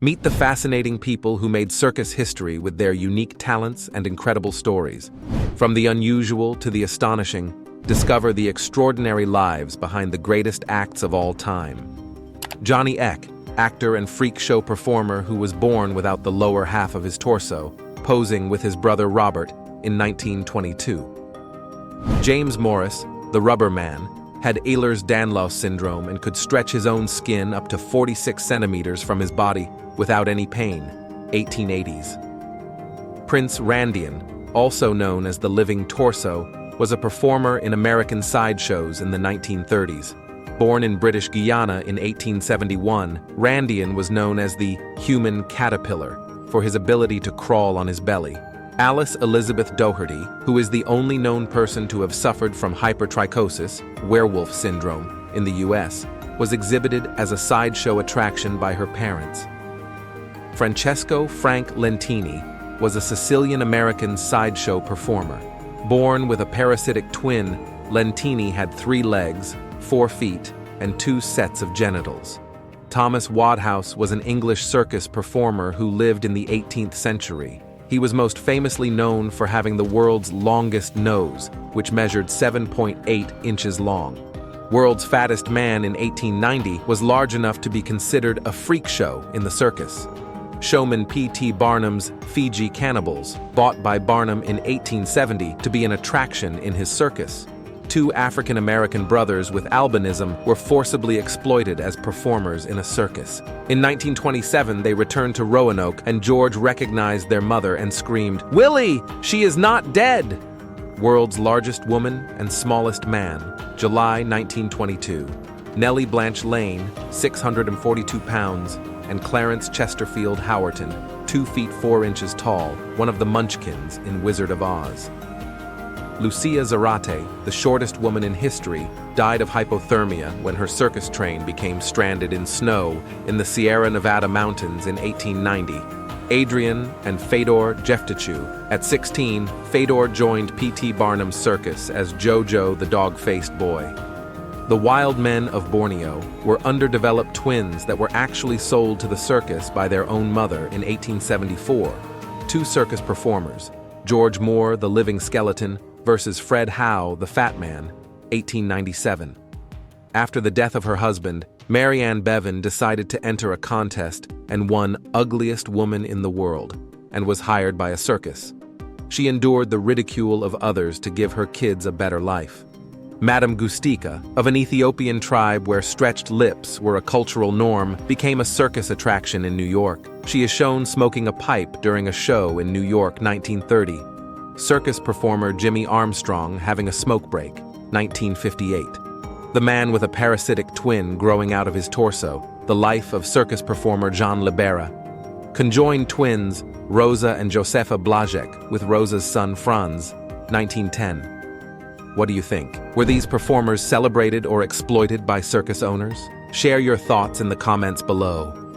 Meet the fascinating people who made circus history with their unique talents and incredible stories. From the unusual to the astonishing, discover the extraordinary lives behind the greatest acts of all time. Johnny Eck, actor and freak show performer who was born without the lower half of his torso, posing with his brother Robert in 1922. James Morris, the Rubber Man, had Ehlers-Danlos syndrome and could stretch his own skin up to 46 centimeters from his body without any pain, 1880s. Prince Randian, also known as the Living Torso, was a performer in American sideshows in the 1930s. Born in British Guiana in 1871, Randian was known as the human caterpillar for his ability to crawl on his belly. Alice Elizabeth Doherty, who is the only known person to have suffered from hypertrichosis, werewolf syndrome, in the US, was exhibited as a sideshow attraction by her parents. Francesco Frank Lentini was a Sicilian-American sideshow performer. Born with a parasitic twin, Lentini had 3 legs, 4 feet, and 2 sets of genitals. Thomas Wadhouse was an English circus performer who lived in the 18th century. He was most famously known for having the world's longest nose, which measured 7.8 inches long. World's Fattest Man in 1890 was large enough to be considered a freak show in the circus. Showman P.T. Barnum's Fiji Cannibals, bought by Barnum in 1870 to be an attraction in his circus. 2 African-American brothers with albinism were forcibly exploited as performers in a circus. In 1927, they returned to Roanoke, and George recognized their mother and screamed, "Willie, she is not dead!" World's Largest Woman and Smallest Man, July 1922. Nellie Blanche Lane, 642 pounds, and Clarence Chesterfield Howerton, 2 feet 4 inches tall, one of the Munchkins in Wizard of Oz. Lucia Zarate, the shortest woman in history, died of hypothermia when her circus train became stranded in snow in the Sierra Nevada mountains in 1890. Adrian and Fedor Jeftichu. At 16, Fedor joined P.T. Barnum's circus as Jojo the dog-faced boy. The Wild Men of Borneo were underdeveloped twins that were actually sold to the circus by their own mother in 1874. 2 circus performers, George Moore, the Living Skeleton, versus Fred Howe, the Fat Man, 1897. After the death of her husband, Mary Ann Bevan decided to enter a contest and won Ugliest Woman in the World, and was hired by a circus. She endured the ridicule of others to give her kids a better life. Madame Gustika, of an Ethiopian tribe where stretched lips were a cultural norm, became a circus attraction in New York. She is shown smoking a pipe during a show in New York, 1930. Circus performer Jimmy Armstrong having a smoke break, 1958. The Man with a Parasitic Twin Growing Out of His Torso, the life of circus performer Jean Libera. Conjoined twins Rosa and Josefa Blazek with Rosa's son Franz, 1910. What do you think? Were these performers celebrated or exploited by circus owners? Share your thoughts in the comments below.